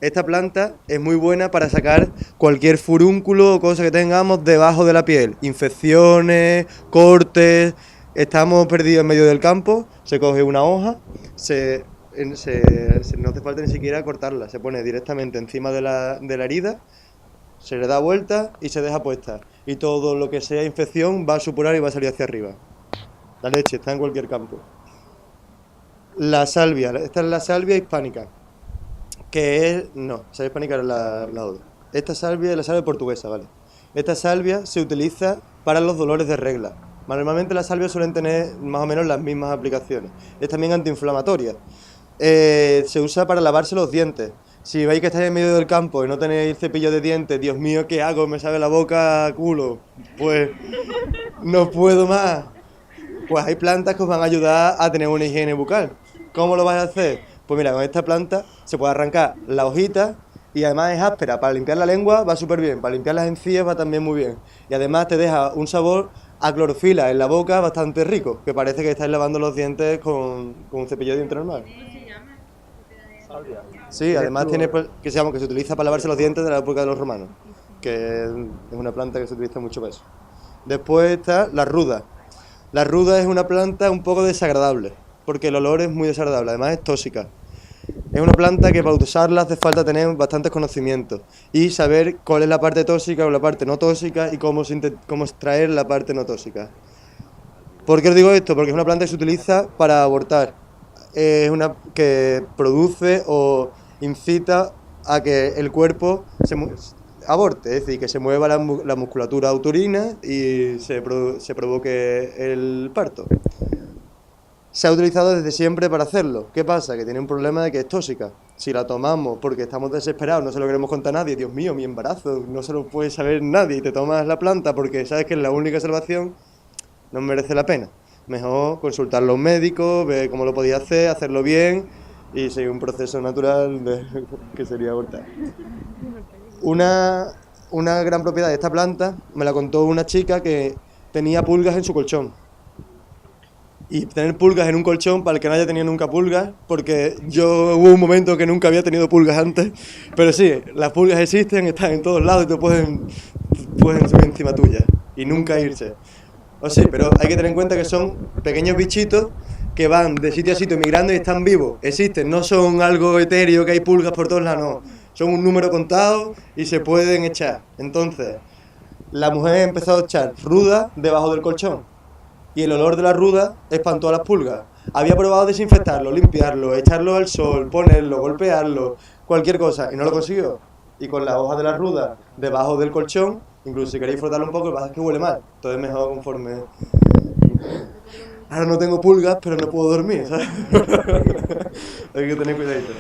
Esta planta es muy buena para sacar cualquier furúnculo o cosa que tengamos debajo de la piel, infecciones, cortes. Estamos perdidos en medio del campo, se coge una hoja, no hace falta ni siquiera cortarla, se pone directamente encima de la herida, se le da vuelta y se deja puesta. Y todo lo que sea infección va a supurar y va a salir hacia arriba. La leche está en cualquier campo. La salvia, esta es la salvia hispánica, salvia hispánica es la otra. Esta salvia es la salvia portuguesa, ¿vale? Esta salvia se utiliza para los dolores de regla. Normalmente las salvias suelen tener más o menos las mismas aplicaciones. Es también antiinflamatoria. Se usa para lavarse los dientes. Si veis que estáis en medio del campo y no tenéis cepillo de dientes, Dios mío, ¿qué hago? Me sabe la boca a culo. Pues no puedo más. Pues hay plantas que os van a ayudar a tener una higiene bucal. ¿Cómo lo vais a hacer? Pues mira, con esta planta se puede arrancar la hojita y además es áspera. Para limpiar la lengua va súper bien, para limpiar las encías va también muy bien. Y además te deja un sabor a clorofila en la boca bastante rico, que parece que estáis lavando los dientes con un cepillo de dientes normal. Sí, además tiene que se utiliza para lavarse los dientes de la época de los romanos, que es una planta que se utiliza mucho para eso. Después está la ruda. La ruda es una planta un poco desagradable, porque el olor es muy desagradable, además es tóxica. Es una planta que para usarla hace falta tener bastantes conocimientos y saber cuál es la parte tóxica o la parte no tóxica y cómo extraer la parte no tóxica. ¿Por qué os digo esto? Porque es una planta que se utiliza para abortar. Es una que produce o incita a que el cuerpo aborte, es decir, que se mueva la musculatura uterina y se provoque el parto. Se ha utilizado desde siempre para hacerlo. ¿Qué pasa? Que tiene un problema de que es tóxica. Si la tomamos porque estamos desesperados, no se lo queremos contar a nadie, Dios mío, mi embarazo, no se lo puede saber nadie, y te tomas la planta porque sabes que es la única salvación, no merece la pena. Mejor consultarlo a un médico, ver cómo lo podía hacer, hacerlo bien y seguir un proceso natural que sería abortar. Una gran propiedad de esta planta me la contó una chica que tenía pulgas en su colchón. Y tener pulgas en un colchón, para el que no haya tenido nunca pulgas, porque yo hubo un momento que nunca había tenido pulgas antes, pero sí, las pulgas existen, están en todos lados y te pueden subir encima tuya y nunca irse. O sí, pero hay que tener en cuenta que son pequeños bichitos que van de sitio a sitio migrando y están vivos, existen, no son algo etéreo que hay pulgas por todos lados, no, son un número contado y se pueden echar. Entonces, la mujer empezó a echar ruda debajo del colchón. Y el olor de la ruda espantó a las pulgas. Había probado desinfectarlo, limpiarlo, echarlo al sol, ponerlo, golpearlo, cualquier cosa, y no lo consiguió. Y con las hojas de la ruda debajo del colchón, incluso si queréis frotarlo un poco, lo que pasa es que huele mal. Entonces mejor conforme... Ahora no tengo pulgas, pero no puedo dormir, ¿sabes? Hay que tener cuidadito.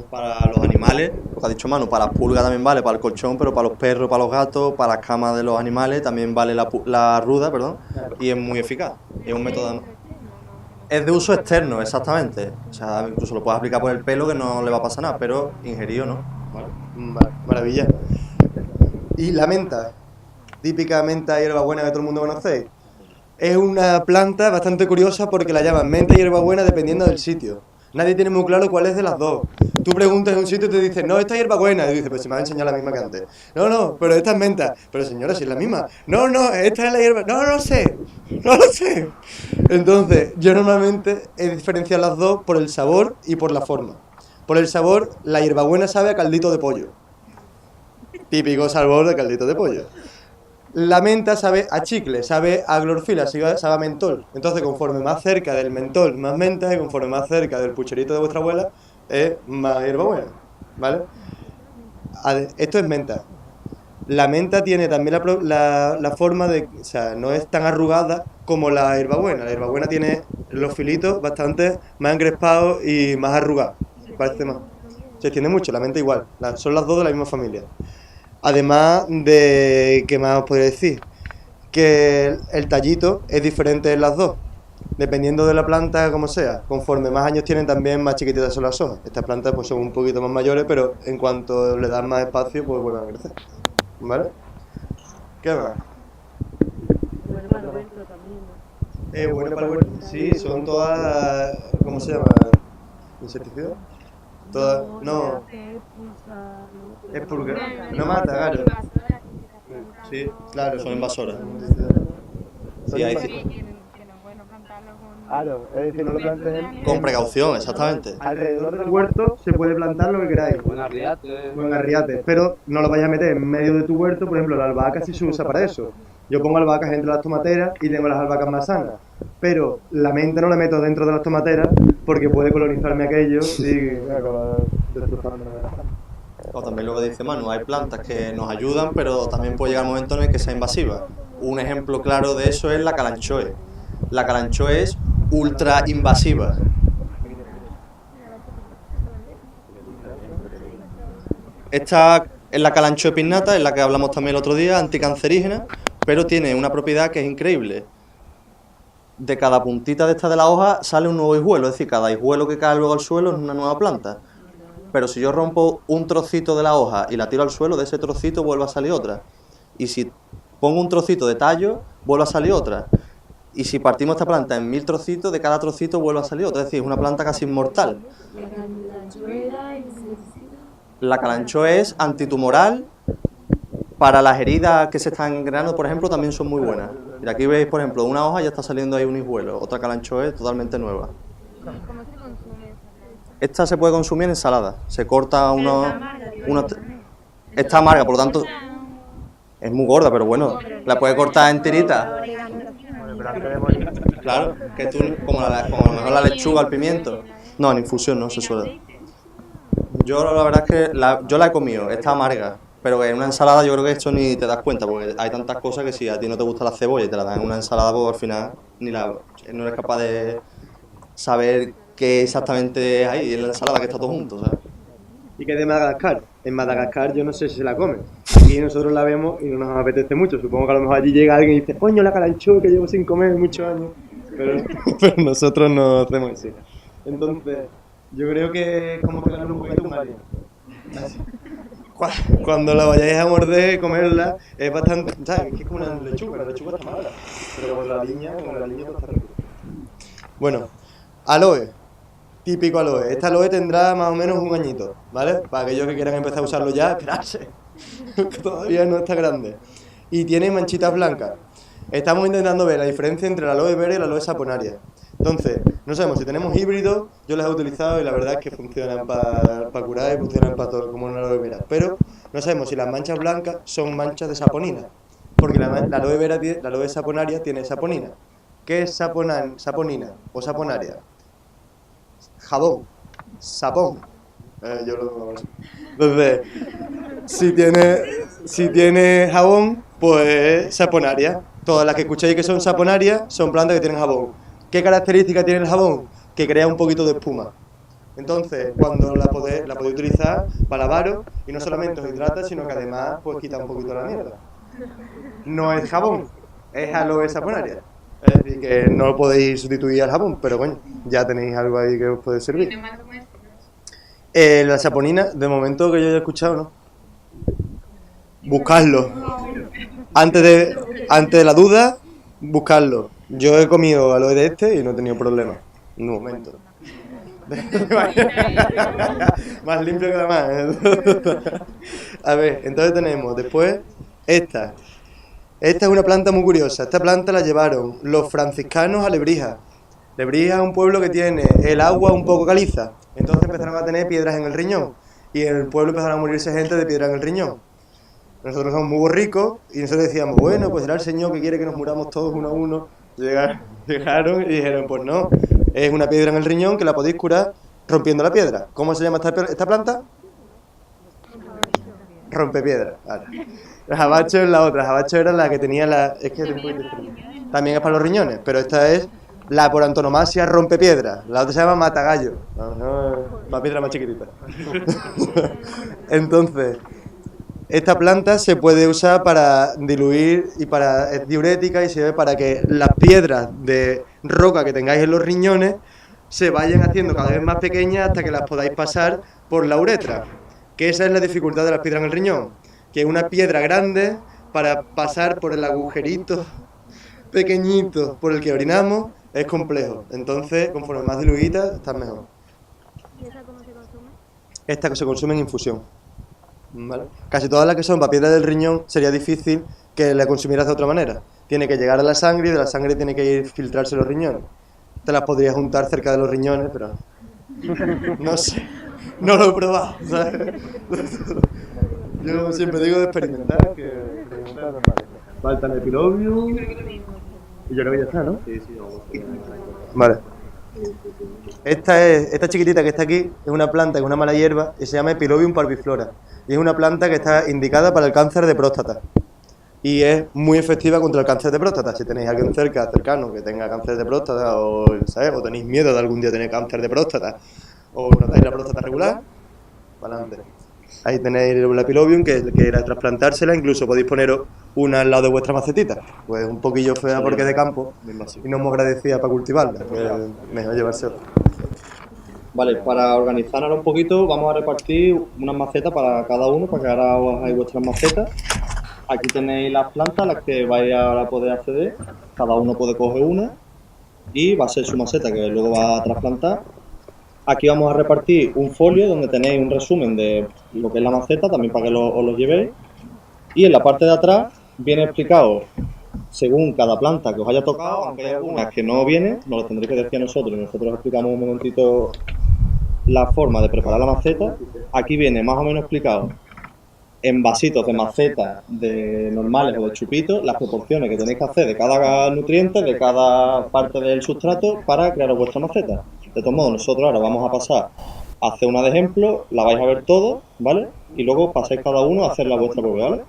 Para los animales, lo que ha dicho Manu, para las pulgas también vale, para el colchón, pero para los perros, para los gatos, para las camas de los animales también vale la ruda, perdón, y es muy eficaz. Es un método... Es de uso externo, exactamente. O sea, incluso lo puedes aplicar por el pelo que no le va a pasar nada, pero ingerido no. ¿Vale? Maravilla. Y la menta, típica menta hierbabuena que todo el mundo conocéis. Es una planta bastante curiosa porque la llaman menta y hierbabuena dependiendo del sitio. Nadie tiene muy claro cuál es de las dos. Tú preguntas en un sitio y te dicen, no, esta es hierbabuena. Y dices, pues si me has enseñado la misma que antes. No, pero esta es menta. Pero señora, si es la misma. No, esta es la hierba. No lo sé. Entonces, yo normalmente he diferenciado las dos por el sabor y por la forma. Por el sabor, la hierbabuena sabe a caldito de pollo. Típico sabor de caldito de pollo. La menta sabe a chicle, sabe a clorofila, sabe a mentol. Entonces, conforme más cerca del mentol, más menta, y conforme más cerca del pucherito de vuestra abuela, es más hierbabuena, ¿vale? Esto es menta. La menta tiene también la forma de... O sea, no es tan arrugada como la hierbabuena. La hierbabuena tiene los filitos bastante más encrespados y más arrugados. Parece más. Se extiende mucho, la menta igual. Son las dos de la misma familia. Además de, ¿qué más os podría decir? Que el tallito es diferente en las dos, dependiendo de la planta como sea. Conforme más años tienen también más chiquititas son las hojas. Estas plantas pues son un poquito más mayores, pero en cuanto le dan más espacio pues vuelven a crecer. ¿Vale? ¿Qué más? Bueno, para el huerto también, ¿no? Bueno para el huerto. Sí, son todas, ¿cómo se llama? ¿Insecticidas? Todas, no. Es pulga. No mata, claro. Sí, claro, Son invasoras. Sí, Sí, ahí Que sí. no es bueno plantarlo con... Claro, es decir, no lo plantes Con precaución, exactamente. alrededor del huerto se puede plantar lo que queráis. Buen arriate. Buen arriate, pero no lo vayas a meter en medio de tu huerto. Por ejemplo, la albahaca sí se usa para eso. Yo pongo albahacas entre las tomateras y tengo las albahacas más sanas, pero la menta no la meto dentro de las tomateras porque puede colonizarme aquello y acabar destrozando. O también lo que dice Manu, hay plantas que nos ayudan, pero también puede llegar un momento en el que sea invasiva. Un ejemplo claro de eso es la calanchoe. La calanchoe es ultra invasiva. Esta es la calanchoe pinnata, en la que hablamos también el otro día, anticancerígena, pero tiene una propiedad que es increíble. De cada puntita de esta de la hoja sale un nuevo hijuelo, es decir, cada hijuelo que cae luego al suelo es una nueva planta. Pero si yo rompo un trocito de la hoja y la tiro al suelo, de ese trocito vuelve a salir otra. Y si pongo un trocito de tallo, vuelve a salir otra. Y si partimos esta planta en 1000 trocitos, de cada trocito vuelve a salir otra. Es decir, es una planta casi inmortal. La calanchoe es antitumoral. Para las heridas que se están engranando, por ejemplo, también son muy buenas. Y aquí veis, por ejemplo, una hoja ya está saliendo ahí un hijuelo. Otra calanchoe totalmente nueva. ¿Cómo se consume esa? Esta se puede consumir en ensalada. Se corta está amarga, por lo tanto es muy gorda, pero bueno, la puedes cortar en tiritas. Claro, que tú, como a lo mejor la lechuga, el pimiento. No, en infusión no se suele. Yo la verdad es que yo la he comido, está amarga. Pero en una ensalada yo creo que esto ni te das cuenta, porque hay tantas cosas que si a ti no te gusta la cebolla y te la dan en una ensalada, pues al final no eres capaz de saber qué exactamente es ahí en la ensalada, que está todo junto, ¿sabes? ¿Y qué es de Madagascar? En Madagascar yo no sé si se la comen. Aquí nosotros la vemos y no nos apetece mucho. Supongo que a lo mejor allí llega alguien y dice, coño, la calanchoe que llevo sin comer muchos años. Pero nosotros no hacemos así. Entonces, yo creo que es como pegarle un poquito un alien. cuando la vayáis a morder, comerla, es bastante, ¿sabes? Es que es como una lechuga está mala, pero con la liña pues está rico. Bueno, aloe, típico aloe. Esta aloe tendrá más o menos un añito, ¿vale? Para aquellos que quieran empezar a usarlo ya, esperarse, que todavía no está grande. Y tiene manchitas blancas. Estamos intentando ver la diferencia entre el aloe vera y la aloe saponaria. Entonces, no sabemos si tenemos híbridos, yo los he utilizado y la verdad es que funcionan para curar y funcionan para todo, como una aloe vera. Pero no sabemos si las manchas blancas son manchas de saponina, porque la aloe vera, la aloe saponaria tiene saponina. ¿Qué es saponina o saponaria? Jabón, sapón. Yo lo digo así. Entonces, si tiene jabón, pues saponaria. Todas las que escuchéis que son saponarias son plantas que tienen jabón. ¿Qué característica tiene el jabón? Que crea un poquito de espuma. Entonces, cuando la podéis utilizar para lavaros, y no solamente os hidrata, sino que además pues quita un poquito la mierda. No es jabón, es aloe saponaria. Es decir, que no lo podéis sustituir al jabón, pero coño, ya tenéis algo ahí que os puede servir. La saponina, de momento que yo haya escuchado, ¿no? Buscarlo. Antes de la duda, buscarlo. Yo he comido aloe de este y no he tenido problema. En un momento. Más limpio que la más. A ver, entonces tenemos después esta. Esta es una planta muy curiosa. Esta planta la llevaron los franciscanos a Lebrija. Lebrija es un pueblo que tiene el agua un poco caliza. Entonces empezaron a tener piedras en el riñón. Y en el pueblo empezaron a morirse gente de piedra en el riñón. Nosotros somos muy ricos y nosotros decíamos, bueno, pues será el Señor que quiere que nos muramos todos uno a uno. Llegaron y dijeron, pues no, es una piedra en el riñón que la podéis curar rompiendo la piedra. ¿Cómo se llama esta planta? Rompepiedra. Vale. El jabacho es la otra. El jabacho era la que tenía la... Es que también es para los riñones, pero esta es la por antonomasia rompepiedra. La otra se llama matagallo. Una piedra más chiquitita. Entonces, esta planta se puede usar para diluir y es diurética y sirve para que las piedras de roca que tengáis en los riñones se vayan haciendo cada vez más pequeñas hasta que las podáis pasar por la uretra. Que esa es la dificultad de las piedras en el riñón, que es una piedra grande para pasar por el agujerito pequeñito por el que orinamos es complejo. Entonces, conforme más diluida, está mejor. ¿Y esa cómo se consume? Esta que se consume en infusión. ¿Vale? Casi todas las que son para piedras del riñón sería difícil que la consumieras de otra manera. Tiene que llegar a la sangre y de la sangre tiene que ir filtrarse los riñones. Te las podrías juntar cerca de los riñones, pero no sé, no lo he probado, ¿sabes? Yo siempre digo de experimentar que falta el epilobium y yo creo que ya está, ¿no? Sí, Vale. Esta chiquitita que está aquí es una planta que es una mala hierba y se llama Epilobium parviflora. Y es una planta que está indicada para el cáncer de próstata. Y es muy efectiva contra el cáncer de próstata. Si tenéis a alguien cercano que tenga cáncer de próstata o, ¿sabes? O tenéis miedo de algún día tener cáncer de próstata o notáis la próstata regular, para adelante. Ahí tenéis la Epilobium que era trasplantársela, incluso podéis poneros una al lado de vuestra macetita. Pues un poquillo fea porque es de campo y no muy agradecida para cultivarla, pues mejor llevarse otra. Vale, para organizarnos un poquito vamos a repartir unas macetas para cada uno, para que ahora os hagáis vuestras macetas. Aquí tenéis las plantas a las que vais ahora a poder acceder, cada uno puede coger una y va a ser su maceta que luego va a trasplantar. Aquí vamos a repartir un folio donde tenéis un resumen de lo que es la maceta, también para que os lo llevéis. Y en la parte de atrás viene explicado, según cada planta que os haya tocado, aunque hay algunas que no vienen, nos lo tendréis que decir a nosotros y nosotros explicamos un momentito la forma de preparar la maceta. Aquí viene más o menos explicado en vasitos de maceta de normales o de chupitos las proporciones que tenéis que hacer de cada nutriente, de cada parte del sustrato para crear vuestra maceta. De todos modos, nosotros ahora vamos a pasar a hacer una de ejemplo, la vais a ver todos, ¿vale? Y luego pasáis cada uno a hacer la vuestra propia, ¿vale?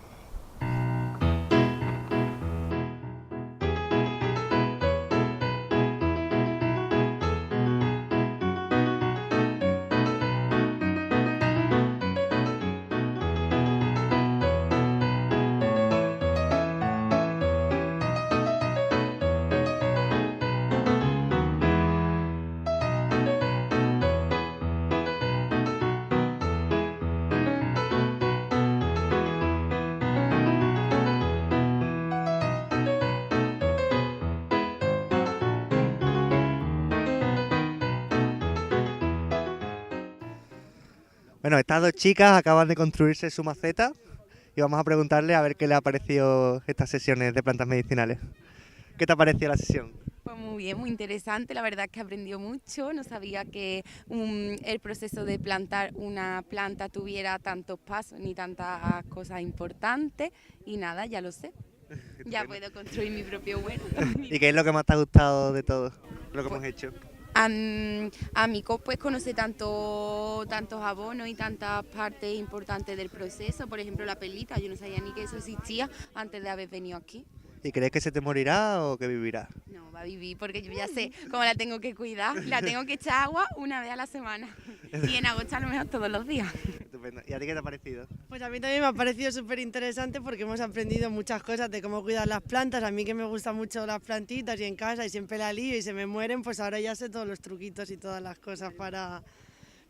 Bueno, estas dos chicas acaban de construirse su maceta y vamos a preguntarle a ver qué le ha parecido estas sesiones de plantas medicinales. ¿Qué te ha parecido la sesión? Pues muy bien, muy interesante, la verdad es que aprendió mucho, no sabía que el proceso de plantar una planta tuviera tantos pasos ni tantas cosas importantes y nada, ya lo sé, ya puedo construir mi propio huerto. ¿Y qué es lo que más te ha gustado de todo lo que hemos hecho? A mí pues conoce tantos abonos y tantas partes importantes del proceso, por ejemplo la perlita, yo no sabía ni que eso existía antes de haber venido aquí. ¿Y crees que se te morirá o que vivirá? No, va a vivir porque yo ya sé cómo la tengo que cuidar, la tengo que echar agua una vez a la semana y en agosto a lo mejor todos los días. Estupendo. ¿Y a ti qué te ha parecido? Pues a mí también me ha parecido súper interesante porque hemos aprendido muchas cosas de cómo cuidar las plantas. A mí que me gustan mucho las plantitas y en casa y siempre la lío y se me mueren, pues ahora ya sé todos los truquitos y todas las cosas para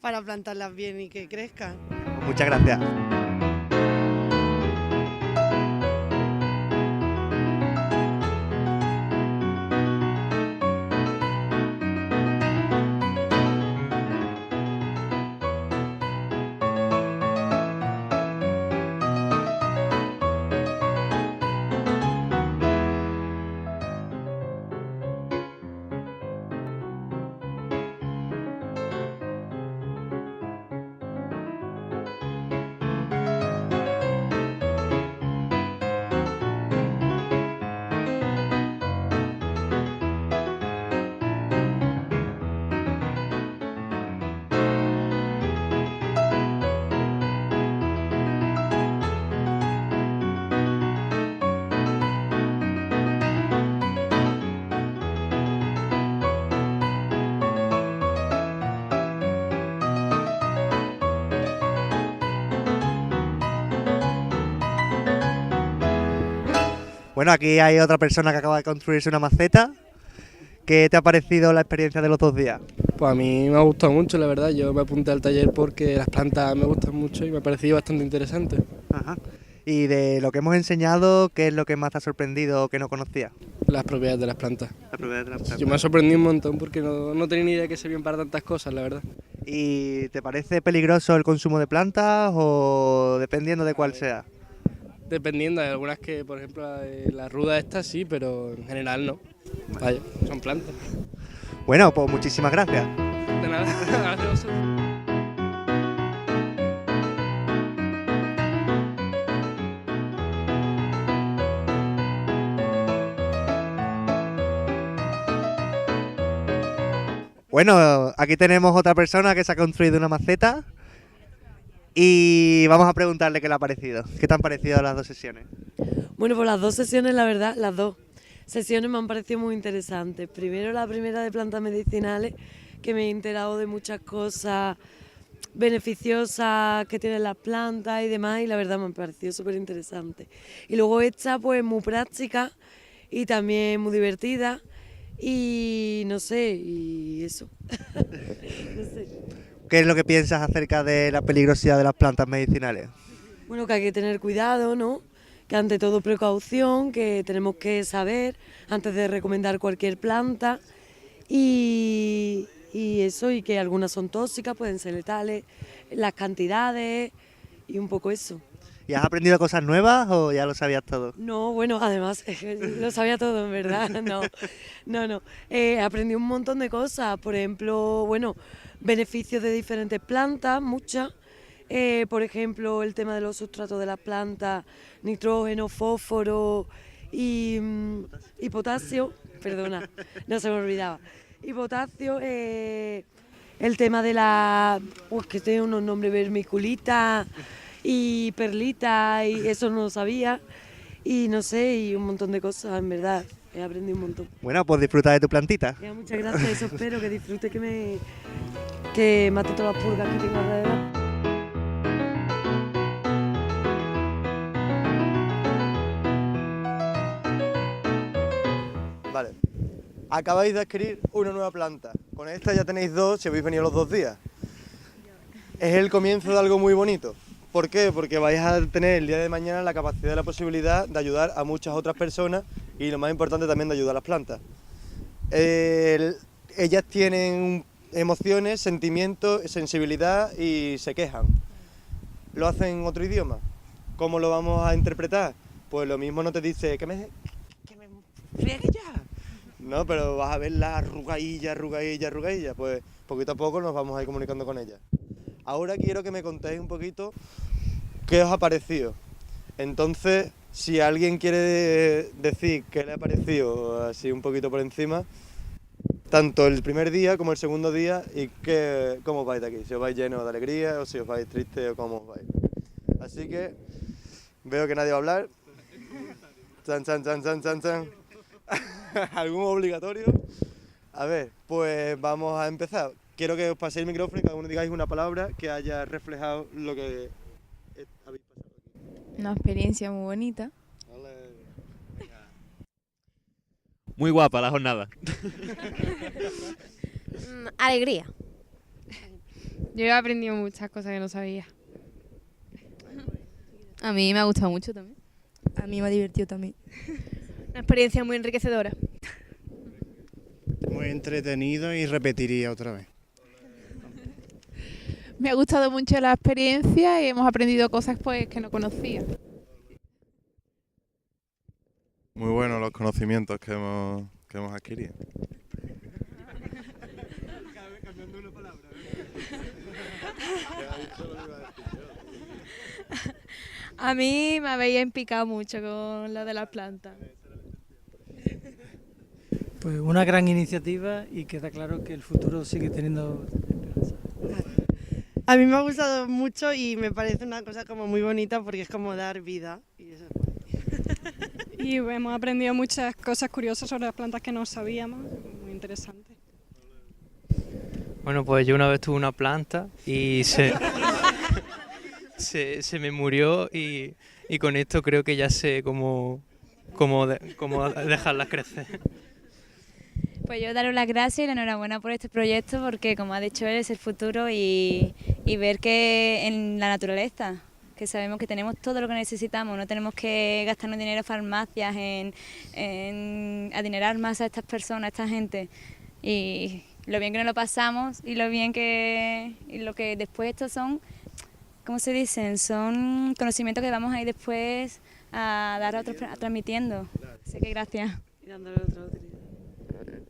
plantarlas bien y que crezcan. Muchas gracias. Bueno, aquí hay otra persona que acaba de construirse una maceta. ¿Qué te ha parecido la experiencia de los 2 días? Pues a mí me ha gustado mucho, la verdad. Yo me apunté al taller porque las plantas me gustan mucho y me ha parecido bastante interesante. Ajá. Y de lo que hemos enseñado, ¿qué es lo que más te ha sorprendido o que no conocías? Las propiedades de las plantas. Las propiedades de las plantas. Yo me ha sorprendido un montón porque no tenía ni idea que servían para tantas cosas, la verdad. ¿Y te parece peligroso el consumo de plantas o dependiendo de cuál sea? Dependiendo, hay algunas que, por ejemplo, la ruda esta sí, pero en general no. Vaya, son plantas. Bueno, pues muchísimas gracias. De nada, gracias a vosotros. Bueno, aquí tenemos otra persona que se ha construido una maceta y vamos a preguntarle qué le ha parecido. ¿Qué te han parecido las 2 sesiones? Bueno, pues las 2 sesiones, la verdad, las 2 sesiones me han parecido muy interesantes. Primero la primera de plantas medicinales, que me he enterado de muchas cosas beneficiosas que tienen las plantas y demás, y la verdad me ha parecido súper interesante. Y luego esta, pues muy práctica y también muy divertida. Y no sé, y eso. No sé. ¿Qué es lo que piensas acerca de la peligrosidad de las plantas medicinales? Bueno, que hay que tener cuidado, ¿no? Que ante todo precaución, que tenemos que saber antes de recomendar cualquier planta y eso, y que algunas son tóxicas, pueden ser letales, las cantidades y un poco eso. ¿Y has aprendido cosas nuevas o ya lo sabías todo? No, bueno, además, lo sabía todo, en verdad, no. Aprendí un montón de cosas, por ejemplo, bueno, beneficios de diferentes plantas, muchas. Por ejemplo, el tema de los sustratos de las plantas, nitrógeno, fósforo y potasio, perdona, no se me olvidaba. Y potasio, el tema de la, que tiene unos nombres, vermiculita y perlita, y eso no lo sabía, y no sé, y un montón de cosas, en verdad, he aprendido un montón. Bueno, pues disfruta de tu plantita. Ya, muchas gracias, eso espero, que disfrute, que mate todas las pulgas que tengo alrededor. Vale. Acabáis de adquirir una nueva planta. Con esta ya tenéis 2 si habéis venido los 2 días. Es el comienzo de algo muy bonito. ¿Por qué? Porque vais a tener el día de mañana la capacidad y la posibilidad de ayudar a muchas otras personas y lo más importante también de ayudar a las plantas. Ellas tienen emociones, sentimientos, sensibilidad y se quejan. Lo hacen en otro idioma. ¿Cómo lo vamos a interpretar? Pues lo mismo no te dice que me friegue ya. No, pero vas a ver la arrugadilla. Pues poquito a poco nos vamos a ir comunicando con ella. Ahora quiero que me contéis un poquito qué os ha parecido. Entonces, si alguien quiere decir qué le ha parecido así un poquito por encima, tanto el primer día como el segundo día, y cómo os vais de aquí, si os vais llenos de alegría o si os vais tristes o cómo os vais. Así que veo que nadie va a hablar. Chan. ¿Algún obligatorio? A ver, pues vamos a empezar. Quiero que os paséis el micrófono y cada uno digáis una palabra que haya reflejado lo que habéis pasado aquí. Una experiencia muy bonita. Muy guapa la jornada. Alegría. Yo he aprendido muchas cosas que no sabía. A mí me ha gustado mucho también. A mí me ha divertido también. Una experiencia muy enriquecedora. Muy entretenido y repetiría otra vez. Me ha gustado mucho la experiencia y hemos aprendido cosas pues que no conocía. Muy buenos los conocimientos que hemos adquirido. A mí me habéis empicado mucho con lo de las plantas. Pues una gran iniciativa y queda claro que el futuro sigue teniendo esperanza. A mí me ha gustado mucho y me parece una cosa como muy bonita porque es como dar vida. Y eso es Y hemos aprendido muchas cosas curiosas sobre las plantas que no sabíamos, muy interesante. Bueno, pues yo una vez tuve una planta y se me murió y con esto creo que ya sé cómo dejarlas crecer. Pues yo daros las gracias y la enhorabuena por este proyecto porque, como ha dicho él, es el futuro y ver que en la naturaleza, que sabemos que tenemos todo lo que necesitamos, no tenemos que gastarnos dinero en farmacias, en adinerar más a estas personas, a esta gente. Y lo bien que nos lo pasamos y lo bien y lo que después estos son, ¿cómo se dicen? Son conocimientos que vamos a ir después a dar a otros transmitiendo. Así que gracias. Y dándole otra utilidad.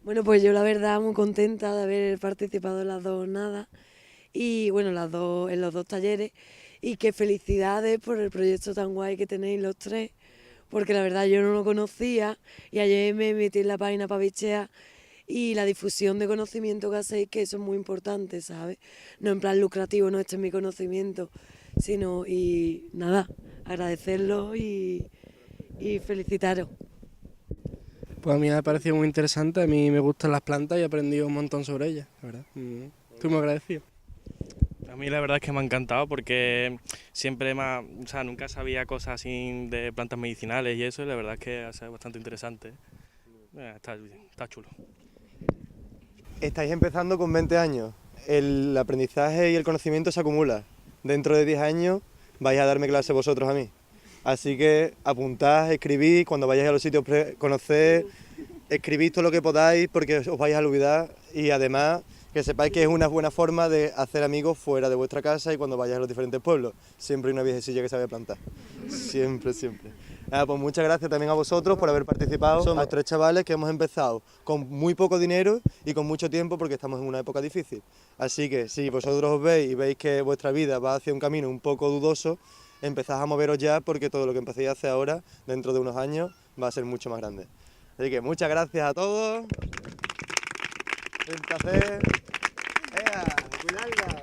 Bueno, pues yo la verdad muy contenta de haber participado en las dos jornadas y bueno, en los dos talleres, y que felicidades por el proyecto tan guay que tenéis los tres, porque la verdad yo no lo conocía y ayer me metí en la página para bichear y la difusión de conocimiento que hacéis, que eso es muy importante, ¿sabes? No en plan lucrativo, no, este es mi conocimiento, sino, y nada, agradecerlo y felicitaros. Pues a mí me ha parecido muy interesante, a mí me gustan las plantas y he aprendido un montón sobre ellas, la verdad. Estoy muy agradecido. A mí la verdad es que me ha encantado porque siempre nunca sabía cosas así de plantas medicinales y eso, y la verdad es que ha sido bastante interesante. Está chulo. Estáis empezando con 20 años, el aprendizaje y el conocimiento se acumula. Dentro de 10 años vais a darme clase vosotros a mí. Así que apuntad, escribid, cuando vayáis a los sitios conoced, escribid todo lo que podáis porque os vais a olvidar, y además que sepáis que es una buena forma de hacer amigos fuera de vuestra casa y cuando vayáis a los diferentes pueblos. Siempre hay una viejecilla que sabe plantar. Siempre. Pues muchas gracias también a vosotros por haber participado. Somos 3 chavales que hemos empezado con muy poco dinero y con mucho tiempo porque estamos en una época difícil. Así que si vosotros os veis y veis que vuestra vida va hacia un camino un poco dudoso, empezad a moveros ya porque todo lo que empecéis a hacer ahora, dentro de unos años, va a ser mucho más grande. Así que muchas gracias a todos. Un placer. ¡Cuidadla!